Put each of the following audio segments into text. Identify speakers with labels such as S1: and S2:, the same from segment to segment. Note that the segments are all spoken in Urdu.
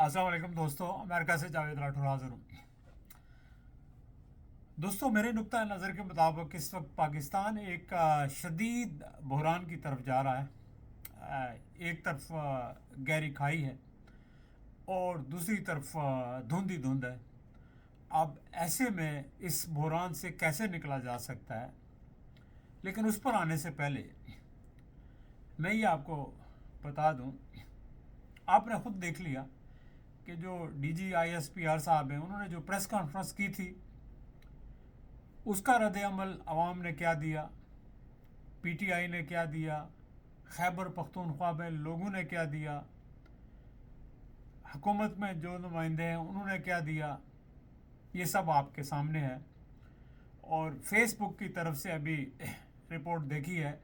S1: السلام علیکم دوستوں، امریکہ سے جاوید راٹھور حاضر ہوں۔ دوستوں، میرے نقطہ نظر کے مطابق اس وقت پاکستان ایک شدید بحران کی طرف جا رہا ہے۔ ایک طرف گہری کھائی ہے اور دوسری طرف دھند ہی دھند ہے۔ اب ایسے میں اس بحران سے کیسے نکلا جا سکتا ہے؟ لیکن اس پر آنے سے پہلے میں یہ آپ کو بتا دوں، آپ نے خود دیکھ لیا کہ جو D G I S P R صاحب ہیں، انہوں نے جو پریس کانفرنس کی تھی، اس کا رد عمل عوام نے کیا دیا، پی ٹی آئی نے کیا دیا، خیبر پختونخوا میں لوگوں نے کیا دیا، حکومت میں جو نمائندے ہیں انہوں نے کیا دیا، یہ سب آپ کے سامنے ہے۔ اور فیس بک کی طرف سے ابھی رپورٹ دیکھی ہے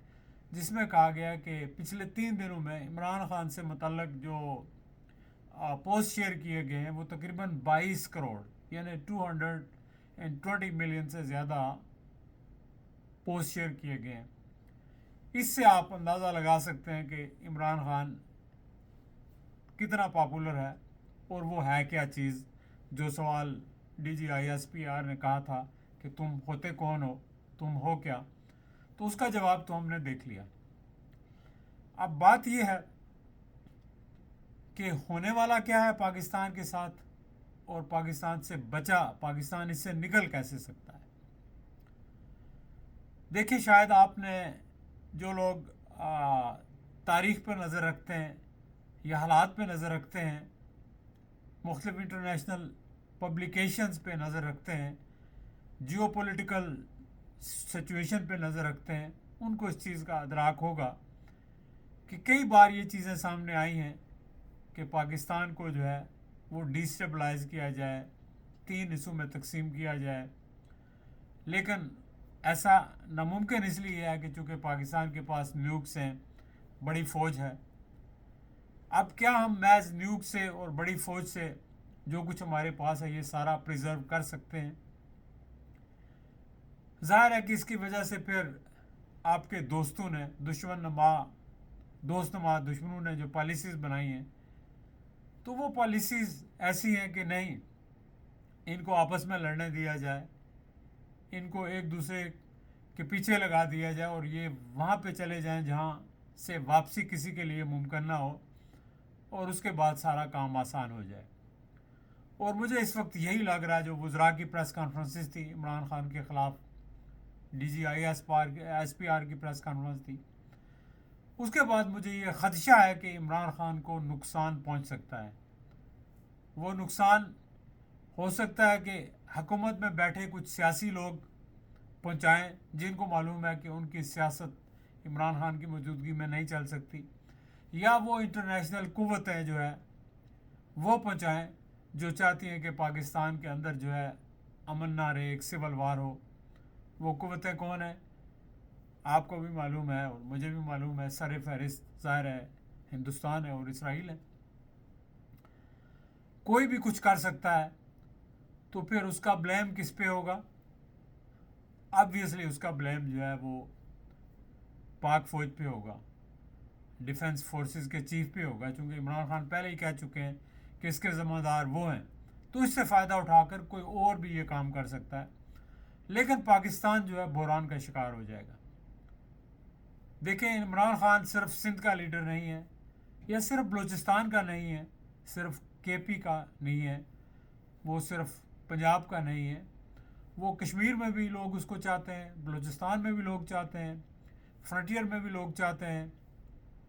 S1: جس میں کہا گیا کہ پچھلے 3 دنوں میں عمران خان سے متعلق جو پوسٹ شیئر کیے گئے ہیں وہ تقریباً 22 کروڑ، یعنی 220 ملین سے زیادہ پوسٹ شیئر کیے گئے ہیں۔ اس سے آپ اندازہ لگا سکتے ہیں کہ عمران خان کتنا پاپولر ہے اور وہ ہے کیا چیز۔ جو سوال D G I S P R نے کہا تھا کہ تم ہوتے کون ہو، تم ہو کیا، تو اس کا جواب تو ہم نے دیکھ لیا۔ اب بات یہ ہے کہ ہونے والا کیا ہے پاکستان کے ساتھ، اور پاکستان سے پاکستان اس سے نکل کیسے سکتا ہے۔ دیکھیں، شاید آپ نے جو لوگ تاریخ پر نظر رکھتے ہیں یا حالات پہ نظر رکھتے ہیں، مختلف انٹرنیشنل پبلیکیشنز پہ نظر رکھتے ہیں، جیو پولیٹیکل سچویشن پہ نظر رکھتے ہیں، ان کو اس چیز کا ادراک ہوگا کہ کئی بار یہ چیزیں سامنے آئی ہیں کہ پاکستان کو جو ہے وہ ڈیسٹیبلائز کیا جائے، 3 حصوں میں تقسیم کیا جائے، لیکن ایسا ناممکن اس لیے ہے کہ چونکہ پاکستان کے پاس نیوکس ہیں، بڑی فوج ہے۔ اب کیا ہم محض نیوک سے اور بڑی فوج سے جو کچھ ہمارے پاس ہے یہ سارا پریزرو کر سکتے ہیں؟ ظاہر ہے کہ اس کی وجہ سے پھر آپ کے دوستوں نے دوست نما دشمنوں نے جو پالیسیز بنائی ہیں، تو وہ پالیسیز ایسی ہیں کہ نہیں، ان کو آپس میں لڑنے دیا جائے، ان کو ایک دوسرے کے پیچھے لگا دیا جائے اور یہ وہاں پہ چلے جائیں جہاں سے واپسی کسی کے لیے ممکن نہ ہو، اور اس کے بعد سارا کام آسان ہو جائے۔ اور مجھے اس وقت یہی لگ رہا ہے، جو وزراء کی پریس کانفرنسز تھی عمران خان کے خلاف، D G I S P R کی پریس کانفرنس تھی، اس کے بعد مجھے یہ خدشہ ہے کہ عمران خان کو نقصان پہنچ سکتا ہے۔ وہ نقصان ہو سکتا ہے کہ حکومت میں بیٹھے کچھ سیاسی لوگ پہنچائیں، جن کو معلوم ہے کہ ان کی سیاست عمران خان کی موجودگی میں نہیں چل سکتی، یا وہ انٹرنیشنل قوتیں جو ہے وہ پہنچائیں جو چاہتی ہیں کہ پاکستان کے اندر جو ہے امن نہ رہے، ایک سول وار ہو۔ وہ قوتیں کون ہیں آپ کو بھی معلوم ہے اور مجھے بھی معلوم ہے، سر فہرست ظاہر ہے ہندوستان ہے اور اسرائیل ہے۔ کوئی بھی کچھ کر سکتا ہے، تو پھر اس کا بلیم کس پہ ہوگا؟ آبویسلی اس کا بلیم جو ہے وہ پاک فوج پہ ہوگا، ڈیفنس فورسز کے چیف پہ ہوگا، چونکہ عمران خان پہلے ہی کہہ چکے ہیں کہ اس کے ذمہ دار وہ ہیں، تو اس سے فائدہ اٹھا کر کوئی اور بھی یہ کام کر سکتا ہے۔ لیکن پاکستان جو ہے بحران کا شکار ہو جائے گا۔ دیکھیں، عمران خان صرف سندھ کا لیڈر نہیں ہے، یا صرف بلوچستان کا نہیں ہے، صرف کے پی کا نہیں ہے، وہ صرف پنجاب کا نہیں ہے، وہ کشمیر میں بھی لوگ اس کو چاہتے ہیں، بلوچستان میں بھی لوگ چاہتے ہیں، فرنٹیئر میں بھی لوگ چاہتے ہیں،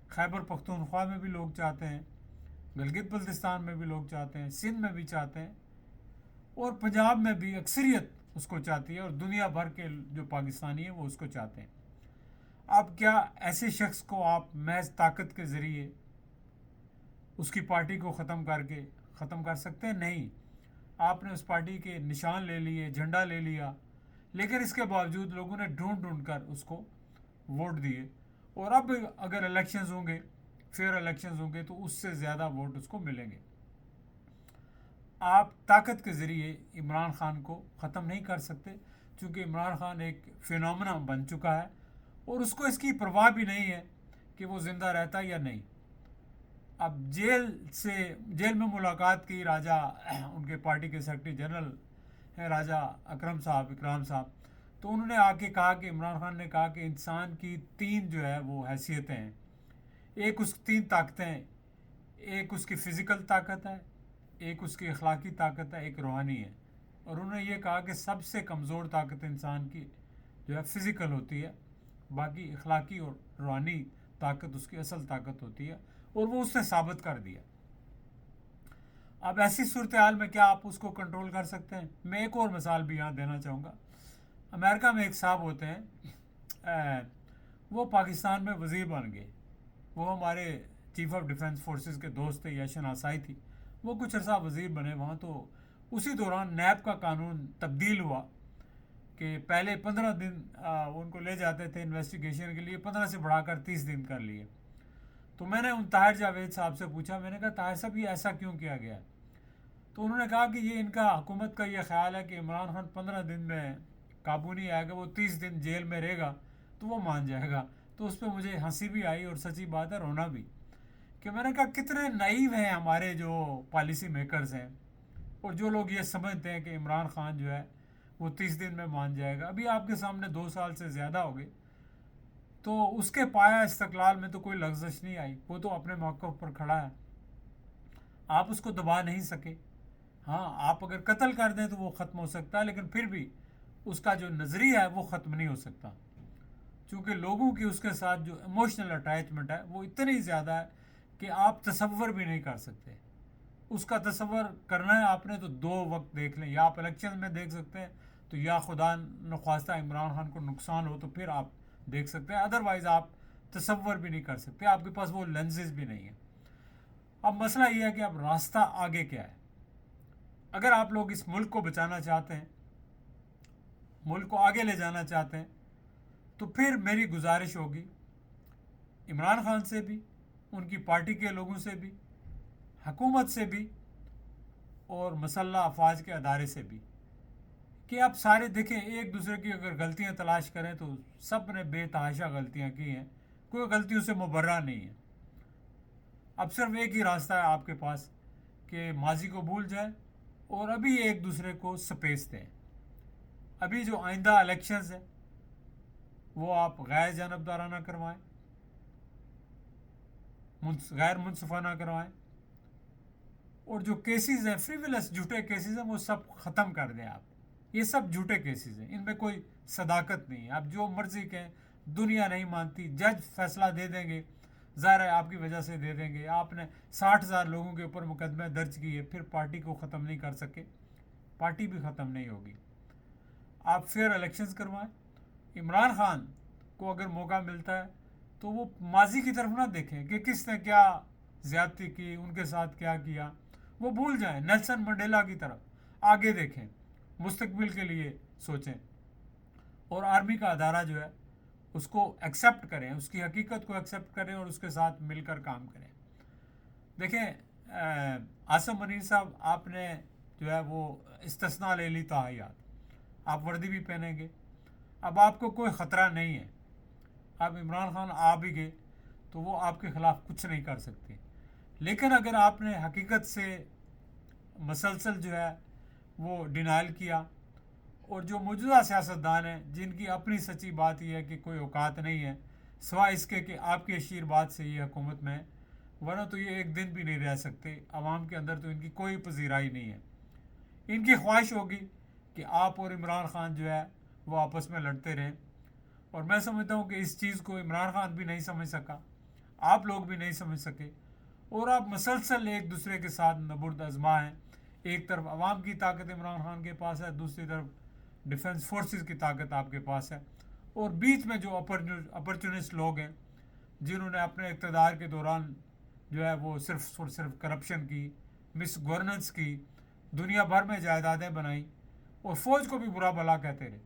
S1: خیبر پختونخوا میں بھی لوگ چاہتے ہیں، گلگت بلتستان میں بھی لوگ چاہتے ہیں، سندھ میں بھی چاہتے ہیں، اور پنجاب میں بھی اکثریت اس کو چاہتی ہے، اور دنیا بھر کے جو پاکستانی ہیں وہ اس کو چاہتے ہیں۔ اب کیا ایسے شخص کو آپ محض طاقت کے ذریعے اس کی پارٹی کو ختم کر سکتے ہیں؟ نہیں۔ آپ نے اس پارٹی کے نشان لے لیے، جھنڈا لے لیا، لیکن اس کے باوجود لوگوں نے ڈھونڈ کر اس کو ووٹ دیے، اور اب اگر الیکشنز ہوں گے، فیئر الیکشنز ہوں گے، تو اس سے زیادہ ووٹ اس کو ملیں گے۔ آپ طاقت کے ذریعے عمران خان کو ختم نہیں کر سکتے، چونکہ عمران خان ایک فینومنا بن چکا ہے، اور اس کو اس کی پرواہ بھی نہیں ہے کہ وہ زندہ رہتا یا نہیں۔ اب جیل میں ملاقات کی راجہ ان کے پارٹی کے سیکرٹری جنرل ہیں راجہ اکرام صاحب. تو انہوں نے آ کے کہا کہ عمران خان نے کہا کہ انسان کی 3 جو ہے وہ حیثیتیں ہیں. ایک اس 3 طاقتیں، ایک اس کی فزیکل طاقت ہے، ایک اس کی اخلاقی طاقت ہے، ایک روحانی ہے. اور انہوں نے یہ کہا کہ سب سے کمزور طاقت انسان کی جو ہے فزیکل ہوتی ہے، باقی اخلاقی اور روحانی طاقت اس کی اصل طاقت ہوتی ہے، اور وہ اس نے ثابت کر دیا. اب ایسی صورتحال میں کیا آپ اس کو کنٹرول کر سکتے ہیں؟ میں ایک اور مثال بھی یہاں دینا چاہوں گا. امریکہ میں ایک صاحب ہوتے ہیں، وہ پاکستان میں وزیر بن گئے. وہ ہمارے چیف آف ڈیفنس فورسز کے دوست تھے یا شناسائی تھی. وہ کچھ عرصہ وزیر بنے وہاں. تو اسی دوران نیب کا قانون تبدیل ہوا کہ پہلے 15 دن ان کو لے جاتے تھے انویسٹیگیشن کے لیے، 15 سے بڑھا کر 30 دن کر لیے. تو میں نے ان طاہر جاوید صاحب سے پوچھا، میں نے کہا طاہر صاحب یہ ایسا کیوں کیا گیا؟ تو انہوں نے کہا کہ یہ ان کا حکومت کا یہ خیال ہے کہ عمران خان 15 دن میں قابو نہیں آئے گا، وہ 30 دن جیل میں رہے گا تو وہ مان جائے گا. تو اس پہ مجھے ہنسی بھی آئی اور سچی بات ہے رونا بھی، کہ میں نے کہا کتنے نائیو ہیں ہمارے جو پالیسی میکرز ہیں، اور جو لوگ یہ سمجھتے ہیں کہ عمران خان جو ہے وہ 30 دن میں مان جائے گا. ابھی آپ کے سامنے 2 سال سے زیادہ ہو گئے، تو اس کے پایا استقلال میں تو کوئی لغزش نہیں آئی. وہ تو اپنے موقف پر کھڑا ہے، آپ اس کو دبا نہیں سکے. ہاں آپ اگر قتل کر دیں تو وہ ختم ہو سکتا ہے، لیکن پھر بھی اس کا جو نظریہ ہے وہ ختم نہیں ہو سکتا، چونکہ لوگوں کی اس کے ساتھ جو ایموشنل اٹیچمنٹ ہے وہ اتنی زیادہ ہے کہ آپ تصور بھی نہیں کر سکتے. اس کا تصور کرنا ہے آپ نے تو 2 وقت دیکھ لیں، یا آپ الیکشن میں دیکھ سکتے ہیں تو یا خدا نخواستہ عمران خان کو نقصان ہو تو پھر آپ دیکھ سکتے ہیں، ادروائز آپ تصور بھی نہیں کر سکتے، آپ کے پاس وہ لینزز بھی نہیں ہیں. اب مسئلہ یہ ہے کہ اب راستہ آگے کیا ہے. اگر آپ لوگ اس ملک کو بچانا چاہتے ہیں، ملک کو آگے لے جانا چاہتے ہیں، تو پھر میری گزارش ہوگی عمران خان سے بھی، ان کی پارٹی کے لوگوں سے بھی، حکومت سے بھی، اور مسلح افواج کے ادارے سے بھی، کہ آپ سارے دیکھیں ایک دوسرے کی اگر غلطیاں تلاش کریں تو سب نے بے تحاشا غلطیاں کی ہیں، کوئی غلطیوں سے مبرہ نہیں ہے. اب صرف ایک ہی راستہ ہے آپ کے پاس کہ ماضی کو بھول جائیں اور ابھی ایک دوسرے کو سپیس دیں. ابھی جو آئندہ الیکشنز ہیں وہ آپ غیر جانبدارانہ کروائیں، غیر منصفانہ کروائیں، اور جو کیسز ہیں فریولس جھوٹے کیسز ہیں وہ سب ختم کر دیں. آپ یہ سب جھوٹے کیسز ہیں، ان میں کوئی صداقت نہیں ہے. آپ جو مرضی کہیں، دنیا نہیں مانتی، جج فیصلہ دے دیں گے، ظاہر ہے آپ کی وجہ سے دے دیں گے. آپ نے 60,000 لوگوں کے اوپر مقدمے درج کیے، پھر پارٹی کو ختم نہیں کر سکے، پارٹی بھی ختم نہیں ہوگی. آپ فیئر الیکشنز کروائیں. عمران خان کو اگر موقع ملتا ہے تو وہ ماضی کی طرف نہ دیکھیں کہ کس نے کیا زیادتی کی، ان کے ساتھ کیا کیا، وہ بھول جائیں. نیلسن منڈیلا کی طرف آگے دیکھیں، مستقبل کے لیے سوچیں، اور آرمی کا ادارہ جو ہے اس کو ایکسیپٹ کریں، اس کی حقیقت کو ایکسیپٹ کریں اور اس کے ساتھ مل کر کام کریں. دیکھیں عاصم منیر صاحب، آپ نے جو ہے وہ استثناء لے لی تاحیات، آپ وردی بھی پہنیں گے، اب آپ کو کوئی خطرہ نہیں ہے. اب عمران خان آ بھی گئے تو وہ آپ کے خلاف کچھ نہیں کر سکتے. لیکن اگر آپ نے حقیقت سے مسلسل جو ہے وہ ڈینائل کیا، اور جو موجودہ سیاستدان ہیں جن کی اپنی سچی بات یہ ہے کہ کوئی اوقات نہیں ہے سوائے اس کے کہ آپ کے اشیر بات سے یہ حکومت میں، ورنہ تو یہ ایک دن بھی نہیں رہ سکتے عوام کے اندر، تو ان کی کوئی پذیرائی نہیں ہے. ان کی خواہش ہوگی کہ آپ اور عمران خان جو ہے وہ آپس میں لڑتے رہیں، اور میں سمجھتا ہوں کہ اس چیز کو عمران خان بھی نہیں سمجھ سکا، آپ لوگ بھی نہیں سمجھ سکے، اور آپ مسلسل ایک دوسرے کے ساتھ نبرد آزما ہیں. ایک طرف عوام کی طاقت عمران خان کے پاس ہے، دوسری طرف ڈیفنس فورسز کی طاقت آپ کے پاس ہے، اور بیچ میں جو اپرچونسٹ لوگ ہیں جنہوں نے اپنے اقتدار کے دوران جو ہے وہ صرف اور صرف کرپشن کی، مس گورننس کی، دنیا بھر میں جائیدادیں بنائیں، اور فوج کو بھی برا بھلا کہتے رہے.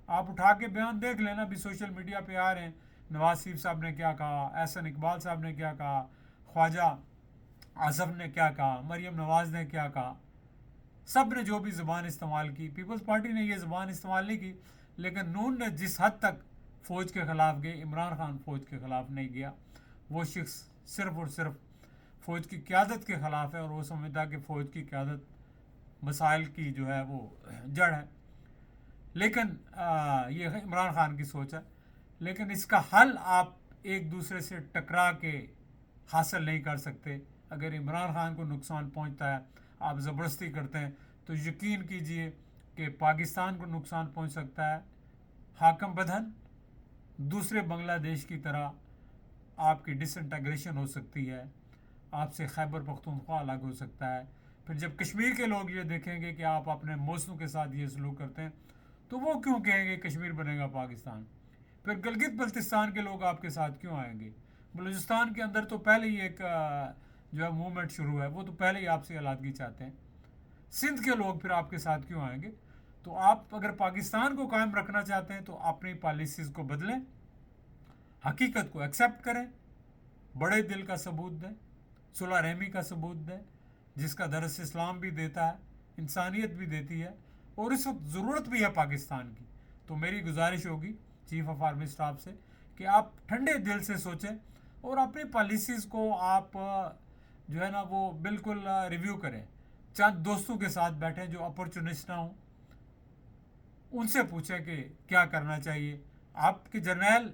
S1: آپ اٹھا کے بیان دیکھ لینا، بھی سوشل میڈیا پہ آ رہے ہیں، نواز شریف صاحب نے کیا کہا، احسن اقبال صاحب نے کیا کہا، خواجہ اعظم نے کیا کہا، مریم نواز نے کیا کہا. سب نے جو بھی زبان استعمال کی، پیپلز پارٹی نے یہ زبان استعمال نہیں کی، لیکن نون نے جس حد تک فوج کے خلاف گئے، عمران خان فوج کے خلاف نہیں گیا. وہ شخص صرف اور صرف فوج کی قیادت کے خلاف ہے اور وہ سمجھتا کہ فوج کی قیادت مسائل کی جو ہے وہ جڑ ہے. لیکن یہ عمران خان کی سوچ ہے. لیکن اس کا حل آپ ایک دوسرے سے ٹکرا کے حاصل نہیں کر سکتے. اگر عمران خان کو نقصان پہنچتا ہے آپ زبردستی کرتے ہیں تو یقین کیجئے کہ پاکستان کو نقصان پہنچ سکتا ہے. حاکم بدھن دوسرے بنگلہ دیش کی طرح آپ کی ڈس انٹیگریشن ہو سکتی ہے. آپ سے خیبر پختونخوا الگ ہو سکتا ہے. پھر جب کشمیر کے لوگ یہ دیکھیں گے کہ آپ اپنے موسوں کے ساتھ یہ سلوک کرتے ہیں تو وہ کیوں کہیں گے کشمیر بنے گا پاکستان. پھر گلگت بلتستان کے لوگ آپ کے ساتھ کیوں آئیں گے. بلوچستان کے اندر تو پہلے ہی ایک جو ہے موومنٹ شروع ہے, وہ تو پہلے ہی آپ سے علیحدگی چاہتے ہیں. سندھ کے لوگ پھر آپ کے ساتھ کیوں آئیں گے. تو آپ اگر پاکستان کو قائم رکھنا چاہتے ہیں تو اپنی پالیسیز کو بدلیں, حقیقت کو ایکسیپٹ کریں, بڑے دل کا ثبوت دیں, صلح رحمی کا ثبوت دیں, جس کا درس اسلام بھی دیتا ہے, انسانیت بھی دیتی ہے, اور اس وقت ضرورت بھی ہے پاکستان کی. تو میری گزارش ہوگی چیف آف آرمی اسٹاف سے کہ آپ ٹھنڈے دل سے سوچیں اور اپنی پالیسیز کو آپ جو ہے نا وہ بالکل ریویو کریں. چند دوستوں کے ساتھ بیٹھیں جو اپرچونسٹ نہ ہوں, ان سے پوچھیں کہ کیا کرنا چاہیے. آپ کے جرنیل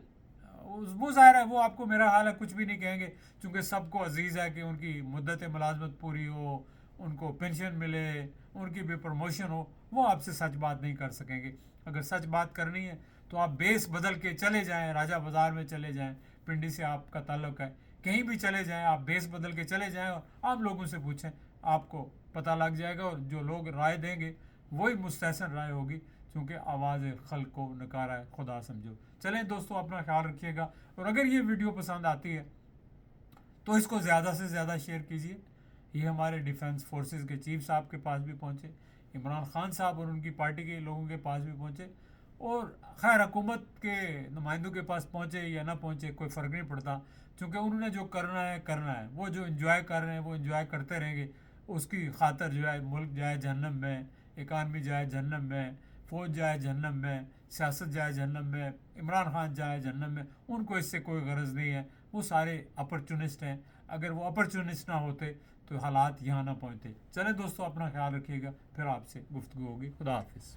S1: وہ ظاہر ہے وہ آپ کو میرا حال ہے کچھ بھی نہیں کہیں گے, چونکہ سب کو عزیز ہے کہ ان کی مدت ملازمت پوری ہو, ان کو پینشن ملے, ان کی بھی پروموشن ہو. وہ آپ سے سچ بات نہیں کر سکیں گے. اگر سچ بات کرنی ہے تو آپ بیس بدل کے چلے جائیں, راجہ بازار میں چلے جائیں, پنڈی سے آپ کا تعلق ہے, کہیں بھی چلے جائیں, آپ بیس بدل کے چلے جائیں اور آپ لوگوں سے پوچھیں, آپ کو پتہ لگ جائے گا. اور جو لوگ رائے دیں گے وہی مستحسن رائے ہوگی, کیونکہ آواز خلق کو نکارا ہے خدا سمجھو. چلیں دوستو اپنا خیال رکھیے گا, اور اگر یہ ویڈیو پسند آتی ہے تو اس کو زیادہ سے زیادہ شیئر کیجیے. یہ ہمارے ڈیفنس فورسز کے چیف صاحب کے پاس بھی پہنچے, عمران خان صاحب اور ان کی پارٹی کے لوگوں کے پاس بھی پہنچے, اور خیر حکومت کے نمائندوں کے پاس پہنچے یا نہ پہنچے کوئی فرق نہیں پڑتا, چونکہ انہوں نے جو کرنا ہے کرنا ہے. وہ جو انجوائے کر رہے ہیں وہ انجوائے کرتے رہیں گے. اس کی خاطر جو ہے ملک جائے جہنم میں, اکانومی جائے جہنم میں, فوج جائے جہنم میں, سیاست جائے جہنم میں, عمران خان جائے جہنم میں. ان کو اس سے کوئی غرض نہیں ہے. وہ سارے اپرچونسٹ ہیں. اگر وہ اپرچونسٹ نہ ہوتے تو حالات یہاں نہ پہنچتے. چلیں دوستو اپنا خیال رکھیے گا, پھر آپ سے گفتگو ہوگی. خدا حافظ.